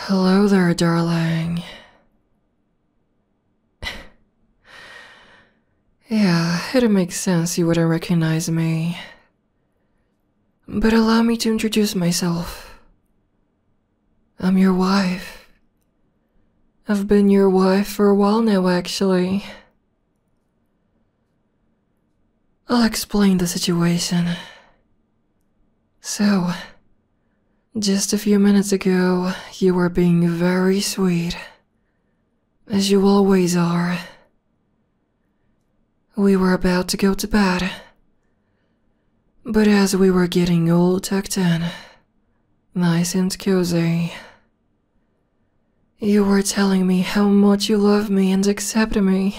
Hello there, darling. Yeah, it makes sense you wouldn't recognize me. But allow me to introduce myself. I'm your wife. I've been your wife for a while now, actually. I'll explain the situation. So, just a few minutes ago, you were being very sweet, as you always are. We were about to go to bed, but as we were getting all tucked in, nice and cozy, you were telling me how much you love me and accept me,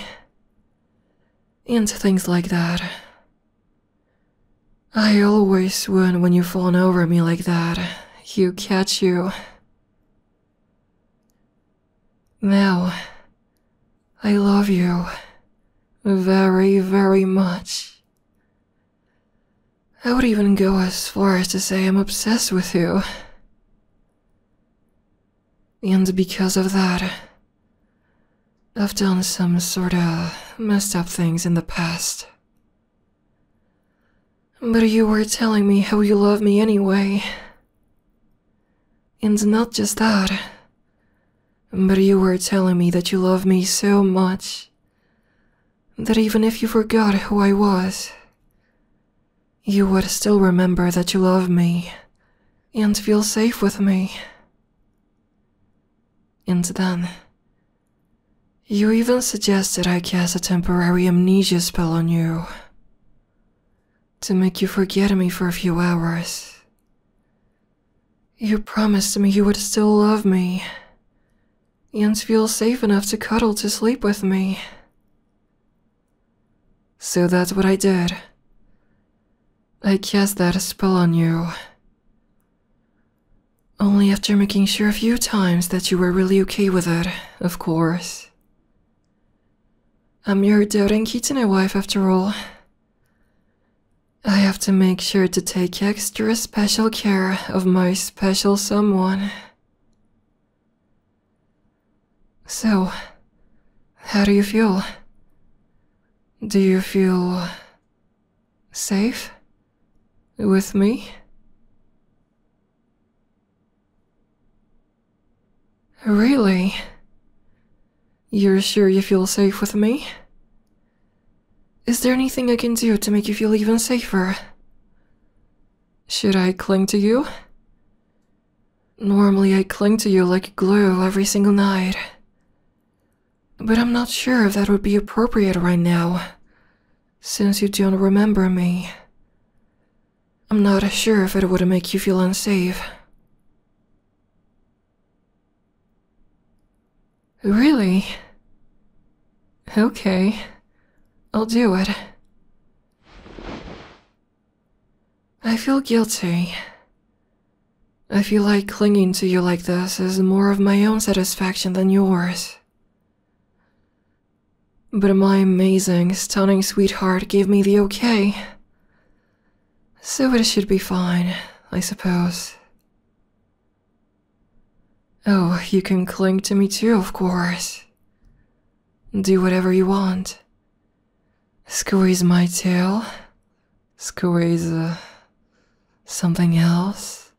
and things like that. I always swoon when you fawn over me like that. You catch you. Now, I love you very, very much. I would even go as far as to say I'm obsessed with you. And because of that, I've done some sorta messed up things in the past. But you were telling me how you love me anyway. And not just that, but you were telling me that you love me so much that even if you forgot who I was, you would still remember that you love me and feel safe with me. And then, you even suggested I cast a temporary amnesia spell on you to make you forget me for a few hours. You promised me you would still love me and feel safe enough to cuddle to sleep with me. So that's what I did. I cast that spell on you. Only after making sure a few times that you were really okay with it, of course. I'm your doting Kitsune wife after all. I have to make sure to take extra special care of my special someone. So, how do you feel? Do you feel safe with me? Really? You're sure you feel safe with me? Is there anything I can do to make you feel even safer? Should I cling to you? Normally I cling to you like glue every single night. But I'm not sure if that would be appropriate right now, since you don't remember me. I'm not sure if it would make you feel unsafe. Really? Okay. I'll do it. I feel guilty. I feel like clinging to you like this is more of my own satisfaction than yours. But my amazing, stunning sweetheart gave me the okay. So it should be fine, I suppose. Oh, you can cling to me too, of course. Do whatever you want. Squeeze my tail. Squeeze, something else.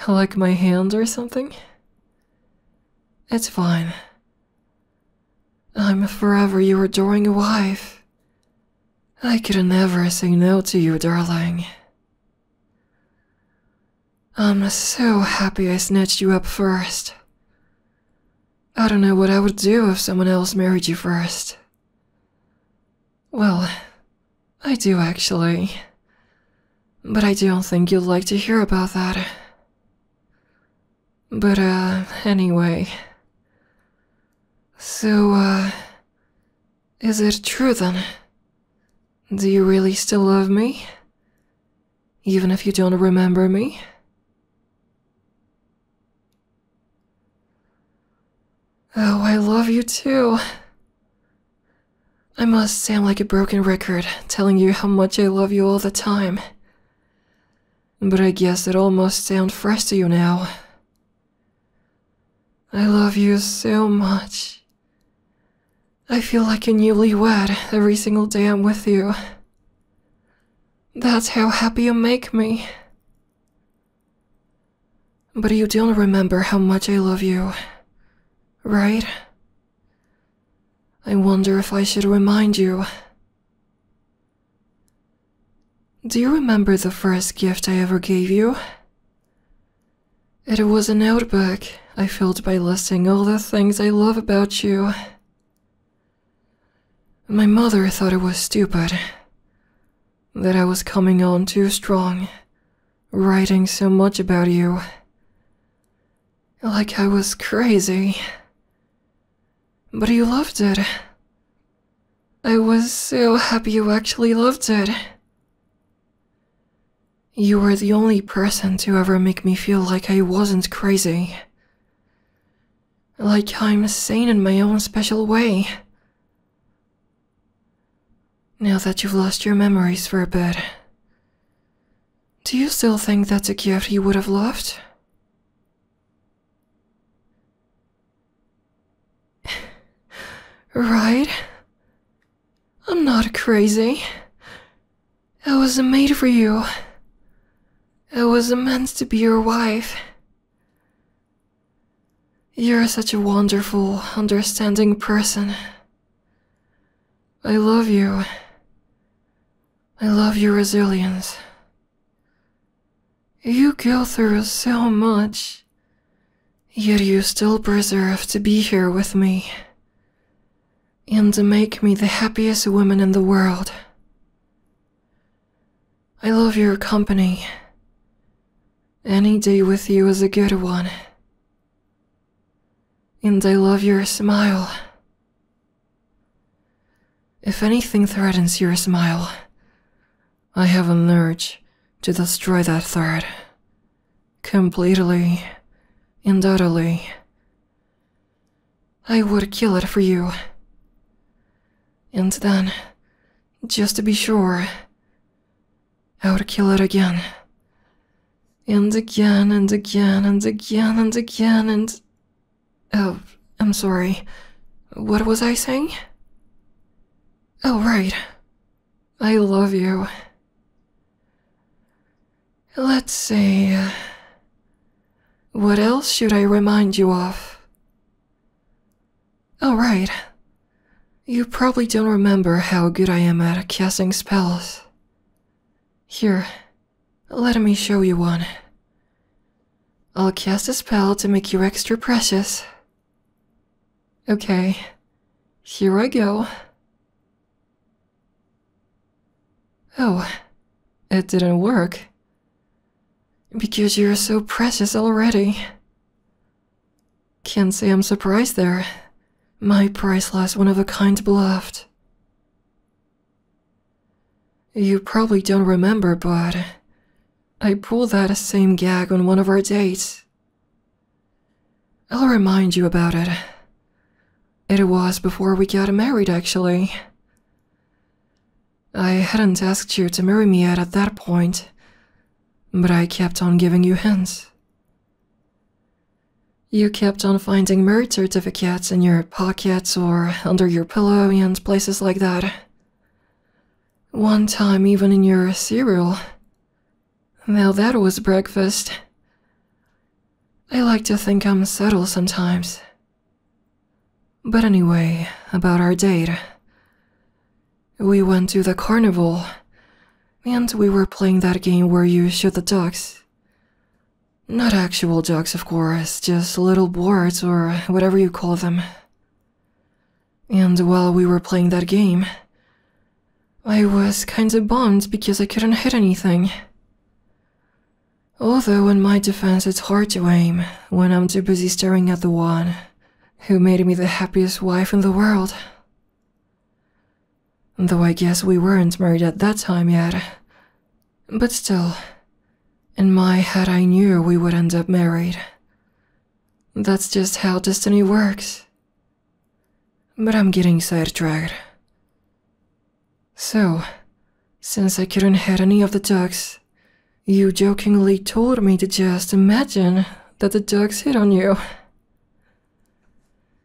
Like my hand or something? It's fine. I'm forever your adoring wife. I could never say no to you, darling. I'm so happy I snatched you up first. I don't know what I would do if someone else married you first. Well, I do actually. But I don't think you'd like to hear about that. But, anyway. So, is it true then? Do you really still love me? Even if you don't remember me? Oh, I love you too. I must sound like a broken record, telling you how much I love you all the time. But I guess it almost sounds fresh to you now. I love you so much. I feel like a newlywed every single day I'm with you. That's how happy you make me. But you don't remember how much I love you, right? I wonder if I should remind you. Do you remember the first gift I ever gave you? It was a notebook I filled by listing all the things I love about you. My mother thought it was stupid, that I was coming on too strong, writing so much about you. Like I was crazy. But you loved it. I was so happy you actually loved it. You were the only person to ever make me feel like I wasn't crazy. Like I'm sane in my own special way. Now that you've lost your memories for a bit, do you still think that's a gift you would have loved? Right? I'm not crazy. I was made for you. I was meant to be your wife. You're such a wonderful, understanding person. I love you. I love your resilience. You go through so much, yet you still preserve to be here with me and to make me the happiest woman in the world. I love your company. Any day with you is a good one. And I love your smile. If anything threatens your smile, I have an urge to destroy that threat. Completely and utterly. I would kill it for you. And then, just to be sure, I would kill it again. And again and again and again and again and... Oh, I'm sorry. What was I saying? Oh, right. I love you. Let's see... What else should I remind you of? Oh, right. You probably don't remember how good I am at casting spells. Here, let me show you one. I'll cast a spell to make you extra precious. Okay, here I go. Oh, it didn't work. Because you're so precious already. Can't say I'm surprised there. My priceless, one-of-a-kind beloved. You probably don't remember, but I pulled that same gag on one of our dates. I'll remind you about it. It was before we got married, actually. I hadn't asked you to marry me yet at that point, but I kept on giving you hints. You kept on finding marriage certificates in your pockets or under your pillow and places like that. One time even in your cereal. Now that was breakfast. I like to think I'm subtle sometimes. But anyway, about our date. We went to the carnival, and we were playing that game where you shoot the ducks. Not actual ducks, of course, just little boards or whatever you call them. And while we were playing that game, I was kinda bummed because I couldn't hit anything. Although in my defense it's hard to aim when I'm too busy staring at the one who made me the happiest wife in the world. Though I guess we weren't married at that time yet. But still, in my head I knew we would end up married. That's just how destiny works. But I'm getting sidetracked. So, since I couldn't hit any of the ducks, you jokingly told me to just imagine that the ducks hit on you.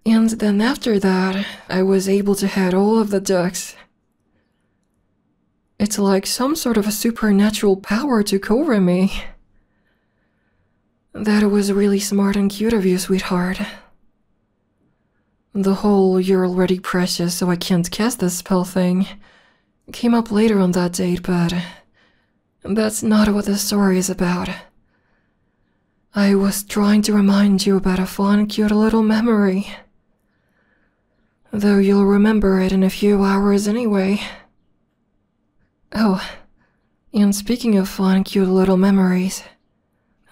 And then after that, I was able to hit all of the ducks. It's like some sort of a supernatural power took over me. That was really smart and cute of you, sweetheart. The whole "you're already precious, so I can't cast this spell" thing came up later on that date, but that's not what the story is about. I was trying to remind you about a fun, cute little memory. Though you'll remember it in a few hours anyway. Oh, and speaking of fun, cute little memories,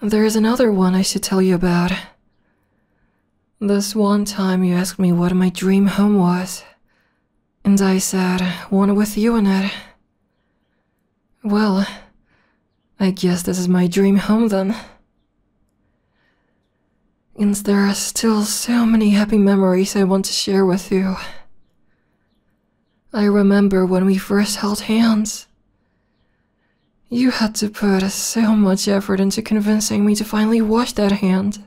there's another one I should tell you about. This one time you asked me what my dream home was, and I said, one with you in it. Well, I guess this is my dream home then. And there are still so many happy memories I want to share with you. I remember when we first held hands. You had to put so much effort into convincing me to finally wash that hand.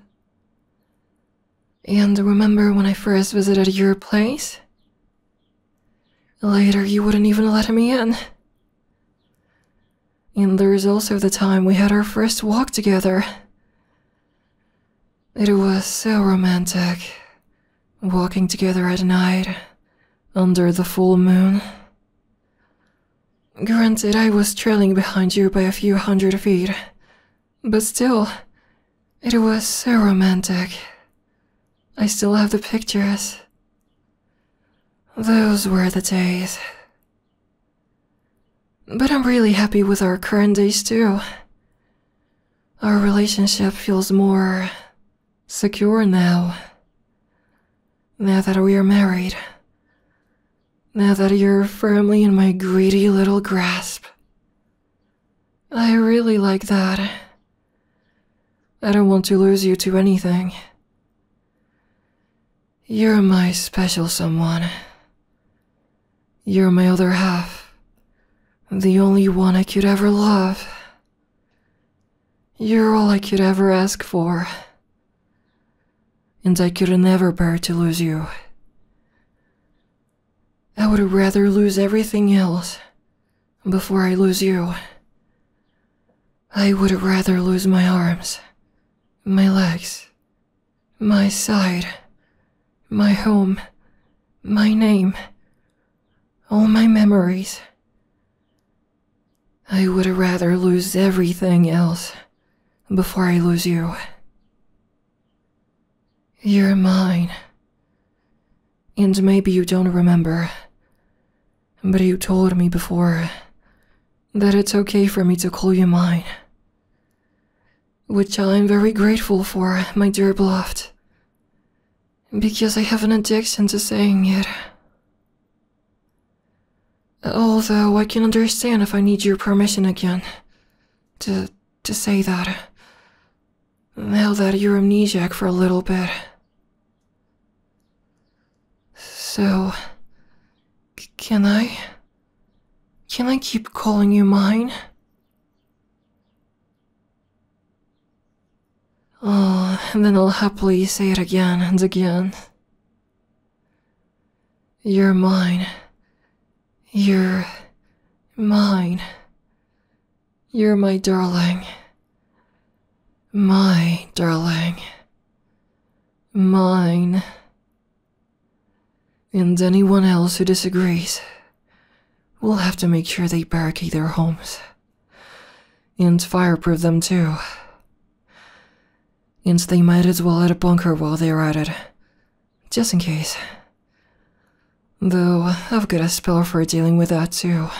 And remember when I first visited your place? Later, you wouldn't even let me in. And there's also the time we had our first walk together. It was so romantic, walking together at night, under the full moon. Granted, I was trailing behind you by a few hundred feet, but still, it was so romantic. I still have the pictures. Those were the days. But I'm really happy with our current days too. Our relationship feels more secure now. Now that we are married. Now that you're firmly in my greedy little grasp. I really like that. I don't want to lose you to anything. You're my special someone. You're my other half. The only one I could ever love. You're all I could ever ask for. And I could never bear to lose you. I would rather lose everything else before I lose you. I would rather lose my arms, my legs, my side, my home, my name, all my memories. I would rather lose everything else before I lose you. You're mine. And maybe you don't remember, but you told me before that it's okay for me to call you mine. Which I'm very grateful for, my dear beloved, because I have an addiction to saying it. Although I can understand if I need your permission again to say that, now that you're amnesiac for a little bit. So, can I keep calling you mine? Oh, and then I'll happily say it again and again. You're mine. You're mine. You're my darling. My darling. Mine. And anyone else who disagrees will have to make sure they barricade their homes. And fireproof them too. And they might as well add a bunker while they're at it, just in case. Though I've got a spell for dealing with that too.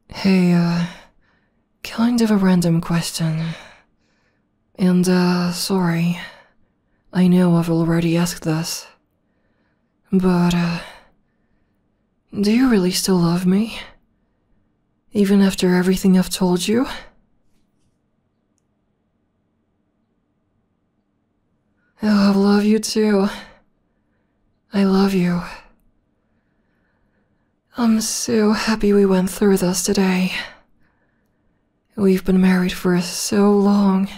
Hey, kind of a random question. And sorry. I know I've already asked this, but, do you really still love me? Even after everything I've told you? Oh, I love you too. I love you. I'm so happy we went through this today. We've been married for so long.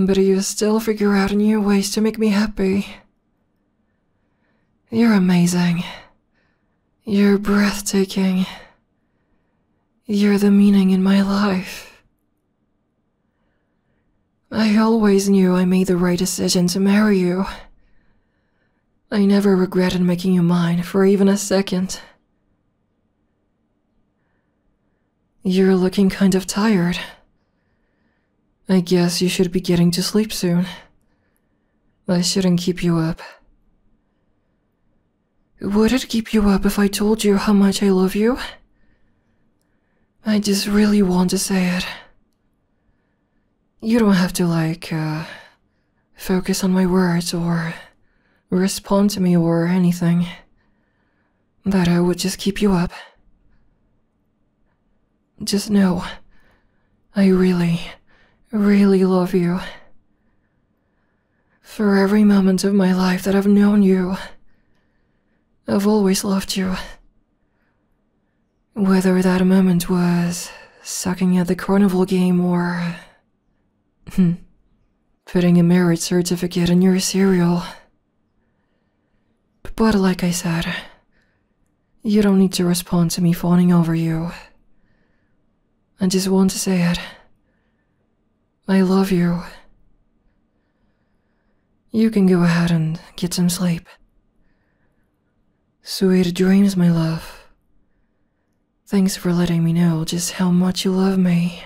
but you still figure out new ways to make me happy. You're amazing. You're breathtaking. You're the meaning in my life. I always knew I made the right decision to marry you. I never regretted making you mine for even a second. You're looking kind of tired. I guess you should be getting to sleep soon. I shouldn't keep you up. Would it keep you up if I told you how much I love you? I just really want to say it. You don't have to, focus on my words or respond to me or anything. That I would just keep you up. Just know, I really, really love you. For every moment of my life that I've known you, I've always loved you. Whether that moment was sucking at the carnival game or putting a marriage certificate in your cereal. But like I said, you don't need to respond to me fawning over you. I just want to say it. I love you. You can go ahead and get some sleep. Sweet dreams, my love. Thanks for letting me know just how much you love me.